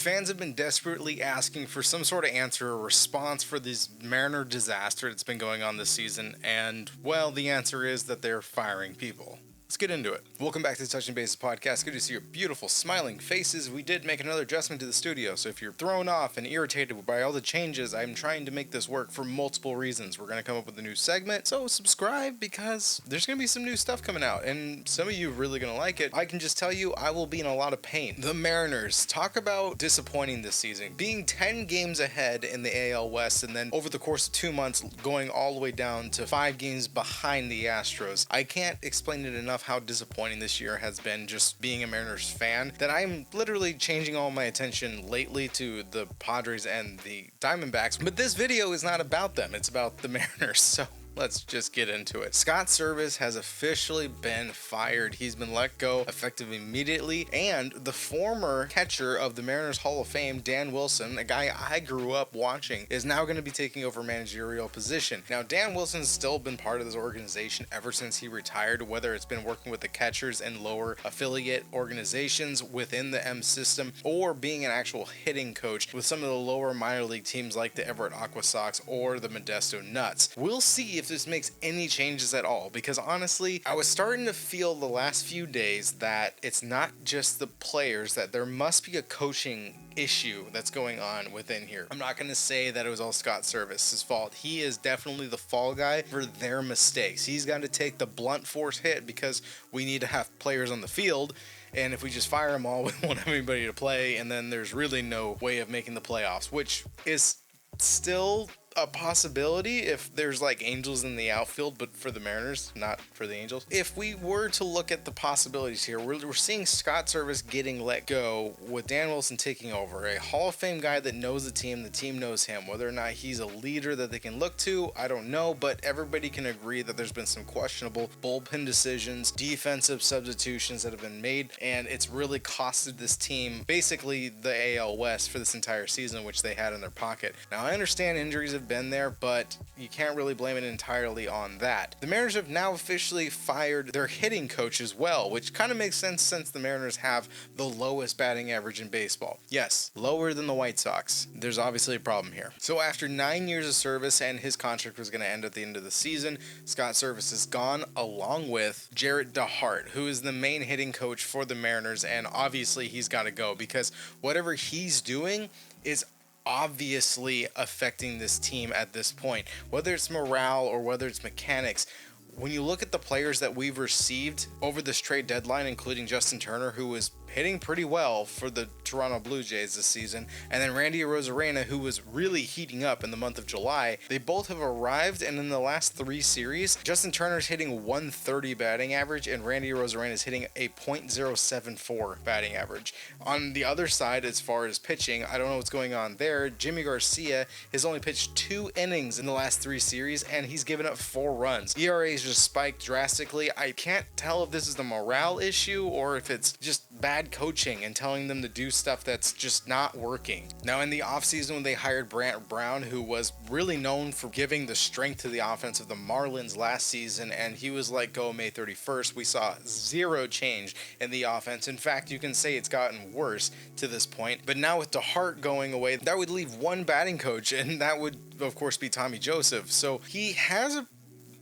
Fans have been desperately asking for some sort of answer or response for this Mariner disaster that's been going on this season, and, well, the answer is that they're firing people. Let's get into it. Welcome back to the Touching Bases podcast. Good to see your beautiful, smiling faces. We did make another adjustment to the studio, so if you're thrown off and irritated by all the changes, I'm trying to make this work for multiple reasons. We're going to come up with a new segment, so subscribe because there's going to be some new stuff coming out, and some of you are really going to like it. I can just tell you, I will be in a lot of pain. The Mariners, talk about disappointing this season. Being 10 games ahead in the AL West, and then over the course of 2 months, going all the way down to 5 games behind the Astros. I can't explain it enough how disappointing this year has been, just being a Mariners fan, that I'm literally changing all my attention lately to the Padres and the Diamondbacks. But this video is not about them, it's about the Mariners, so let's just get into it. Scott Servais has officially been fired. He's been let go effective immediately, and the former catcher of the Mariners Hall of Fame, Dan Wilson, a guy I grew up watching, is now going to be taking over managerial position. Now, Dan Wilson's still been part of this organization ever since he retired, whether it's been working with the catchers and lower affiliate organizations within the M system, or being an actual hitting coach with some of the lower minor league teams like the Everett Aqua Sox or the Modesto Nuts. We'll see if this makes any changes at all, because honestly, I was starting to feel the last few days that it's not just the players, that there must be a coaching issue that's going on within here. I'm not going to say that it was all Scott Servais' fault. He is definitely the fall guy for their mistakes. He's got to take the blunt force hit because we need to have players on the field. And if we just fire them all, we won't have anybody to play, and then there's really no way of making the playoffs, which is still a possibility if there's like Angels in the outfield, but for the Mariners, not for the Angels. If we were to look at the possibilities here, we're seeing Scott Servais getting let go with Dan Wilson taking over, a Hall of Fame guy that knows the team knows him. Whether or not he's a leader that they can look to, I don't know, but everybody can agree that there's been some questionable bullpen decisions, defensive substitutions that have been made, and it's really costed this team basically the AL West for this entire season, which they had in their pocket. Now, I understand injuries have been there, but you can't really blame it entirely on that. The Mariners have now officially fired their hitting coach as well, which kind of makes sense since the Mariners have the lowest batting average in baseball. Yes, lower than the White Sox. There's obviously a problem here. So after 9 years of service, and his contract was going to end at the end of the season, Scott Servais is gone, along with Jarrett DeHart, who is the main hitting coach for the Mariners, and obviously he's got to go because whatever he's doing is obviously affecting this team at this point, whether it's morale or whether it's mechanics. When you look at the players that we've received over this trade deadline, including Justin Turner, who was hitting pretty well for the Toronto Blue Jays this season, and then Randy Arozarena, who was really heating up in the month of July, they both have arrived, and in the last 3 series, Justin Turner's hitting 130 batting average, and Randy Arozarena is hitting a .074 batting average. On the other side, as far as pitching, I don't know what's going on there. Jimmy Garcia has only pitched 2 innings in the last 3 series, and he's given up 4 runs. ERA's just spiked drastically. I can't tell if this is the morale issue or if it's just bad coaching and telling them to do stuff that's just not working. Now, in the offseason, when they hired Brant Brown, who was really known for giving the strength to the offense of the Marlins last season, and he was let go May 31st, we saw 0 change in the offense. In fact, you can say it's gotten worse to this point. But now with DeHart going away, that would leave one batting coach, and that would, of course, be Tommy Joseph. So he has a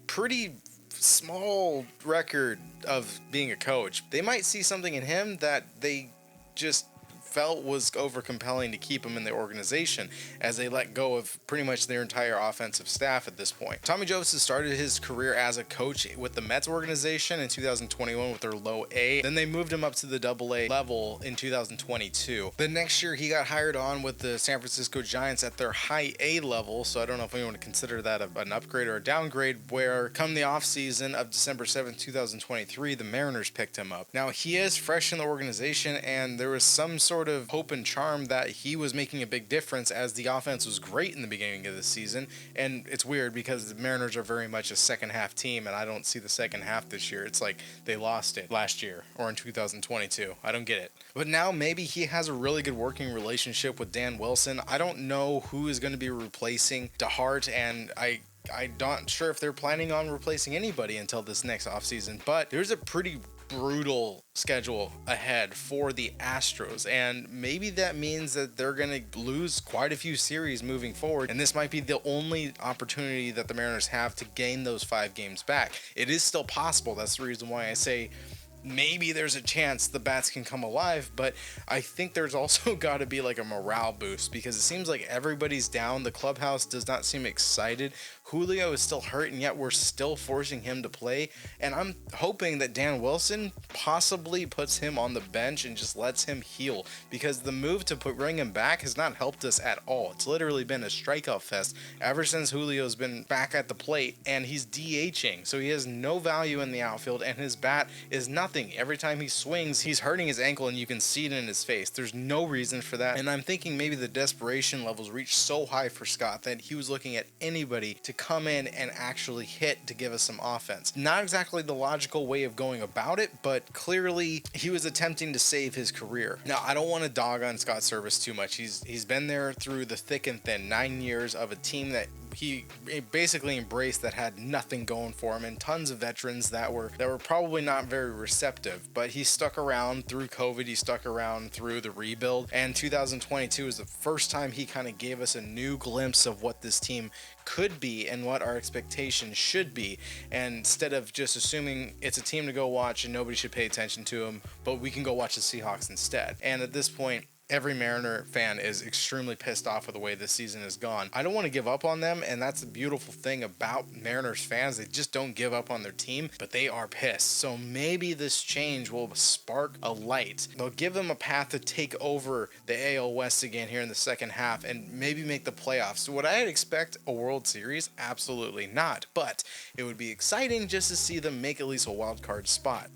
pretty small record of being a coach. They might see something in him that they just felt was over compelling to keep him in the organization, as they let go of pretty much their entire offensive staff at this point. Tommy Joseph started his career as a coach with the Mets organization in 2021 with their low A. Then they moved him up to the double A level in 2022. The next year he got hired on with the San Francisco Giants at their high A level, so I don't know if anyone would consider that an upgrade or a downgrade, where come the offseason of December 7th, 2023, the Mariners picked him up. Now, he is fresh in the organization, and there was some sort of hope and charm that he was making a big difference, as the offense was great in the beginning of the season. And it's weird because the Mariners are very much a second half team, and I don't see the second half this year. It's like they lost it last year or in 2022. I don't get it. But now maybe he has a really good working relationship with Dan Wilson. I don't know who is going to be replacing DeHart, and I'm not sure if they're planning on replacing anybody until this next offseason, but there's a pretty brutal schedule ahead for the Astros, and maybe that means that they're going to lose quite a few series moving forward, and this might be the only opportunity that the Mariners have to gain those 5 games back. It is still possible. That's the reason why I say maybe there's a chance the bats can come alive, but I think there's also got to be like a morale boost, because it seems like everybody's down. The clubhouse does not seem excited. Julio is still hurt, and yet we're still forcing him to play, and I'm hoping that Dan Wilson possibly puts him on the bench and just lets him heal, because the move to bring him back has not helped us at all. It's literally been a strikeout fest ever since Julio's been back at the plate, and he's DHing, so he has no value in the outfield, and his bat is nothing. Every time he swings, he's hurting his ankle, and you can see it in his face. There's no reason for that, and I'm thinking maybe the desperation levels reached so high for Scott that he was looking at anybody to come in and actually hit to give us some offense. Not exactly the logical way of going about it, but clearly he was attempting to save his career. Now, I don't want to dog on Scott Servais too much. He's been there through the thick and thin, 9 years of a team that he basically embraced that had nothing going for him, and tons of veterans that were probably not very receptive, but he stuck around through COVID. He stuck around through the rebuild, and 2022 is the first time he kind of gave us a new glimpse of what this team could be and what our expectations should be. And instead of just assuming it's a team to go watch and nobody should pay attention to them, but we can go watch the Seahawks instead. And at this point, every Mariner fan is extremely pissed off with the way this season has gone. I don't want to give up on them, and that's the beautiful thing about Mariners fans. They just don't give up on their team, but they are pissed. So maybe this change will spark a light. They'll give them a path to take over the AL West again here in the second half and maybe make the playoffs. So would I expect a World Series? Absolutely not, but it would be exciting just to see them make at least a wild card spot.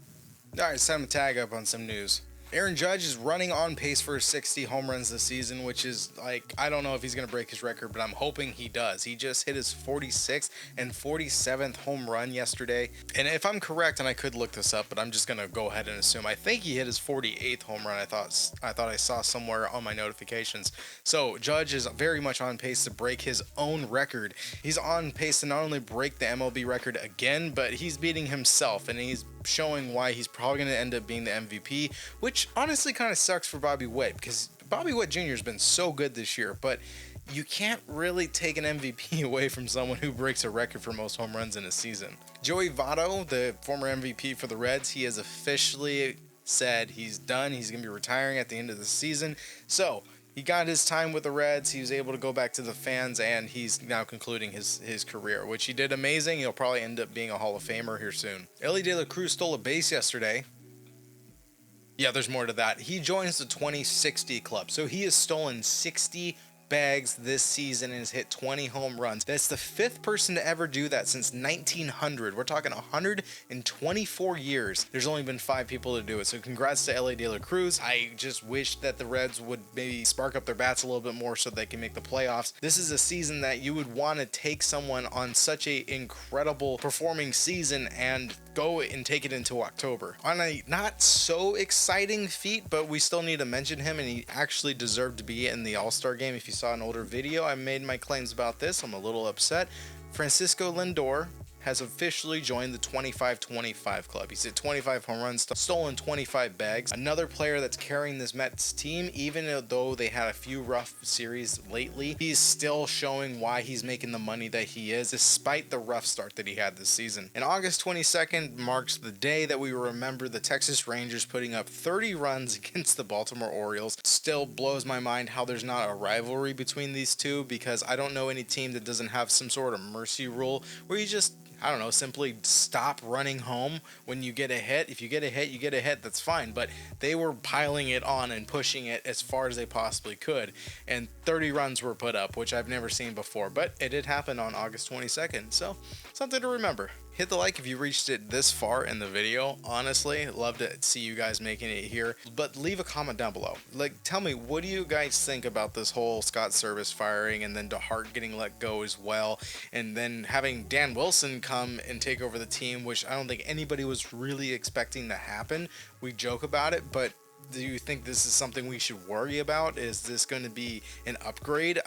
All right, it's time to tag up on some news. Aaron Judge is running on pace for 60 home runs this season, which is like, I don't know if he's going to break his record, but I'm hoping he does. He just hit his 46th and 47th home run yesterday. And if I'm correct, and I could look this up, but I'm just going to go ahead and assume, I think he hit his 48th home run. I thought I saw somewhere on my notifications. So Judge is very much on pace to break his own record. He's on pace to not only break the MLB record again, but he's beating himself, and he's showing why he's probably going to end up being the MVP, which honestly kind of sucks for Bobby Witt, because Bobby Witt Jr. has been so good this year, but you can't really take an MVP away from someone who breaks a record for most home runs in a season. Joey Votto, the former MVP for the Reds, he has officially said he's done. He's going to be retiring at the end of the season. So he got his time with the Reds. He was able to go back to the fans, and he's now concluding his career, which he did amazing. He'll probably end up being a Hall of Famer here soon. Elly De La Cruz stole a base yesterday. Yeah, there's more to that. He joins the 2060 club. So he has stolen 60 bags this season and has hit 20 home runs. That's the 5th person to ever do that since 1900. We're talking 124 years. There's only been 5 people to do it. So congrats to Elly De La Cruz. I just wish that the Reds would maybe spark up their bats a little bit more so they can make the playoffs. This is a season that you would want to take someone on such a incredible performing season and go and take it into October. On a not so exciting feat, but we still need to mention him, and he actually deserved to be in the All-Star game. If you saw an older video, I made my claims about this. I'm a little upset. Francisco Lindor has officially joined the 25-25 club. He's hit 25 home runs, stolen 25 bags. Another player that's carrying this Mets team, even though they had a few rough series lately, he's still showing why he's making the money that he is, despite the rough start that he had this season. And August 22nd marks the day that we remember the Texas Rangers putting up 30 runs against the Baltimore Orioles. Still blows my mind how there's not a rivalry between these two, because I don't know any team that doesn't have some sort of mercy rule where you just, I don't know, simply stop running home when you get a hit. If you get a hit, you get a hit, that's fine. But they were piling it on and pushing it as far as they possibly could. And 30 runs were put up, which I've never seen before. But it did happen on August 22nd. So something to remember. Hit the like if you reached it this far in the video. Honestly, love to see you guys making it here. But leave a comment down below. Like, tell me, what do you guys think about this whole Scott Servais firing and then DeHart getting let go as well? And then having Dan Wilson come and take over the team, which I don't think anybody was really expecting to happen. We joke about it, but do you think this is something we should worry about? Is this going to be an upgrade?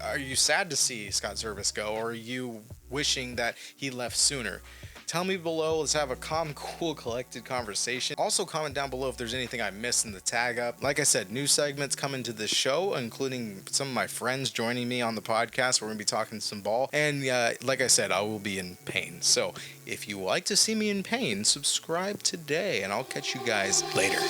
Are you sad to see Scott Servais go, or are you wishing that he left sooner? Tell me below. Let's have a calm, cool, collected conversation. Also, comment down below if there's anything I missed in the tag up. Like I said, new segments coming to this show, including some of my friends joining me on the podcast. We're going to be talking some ball. And like I said, I will be in pain. So if you like to see me in pain, subscribe today, and I'll catch you guys later.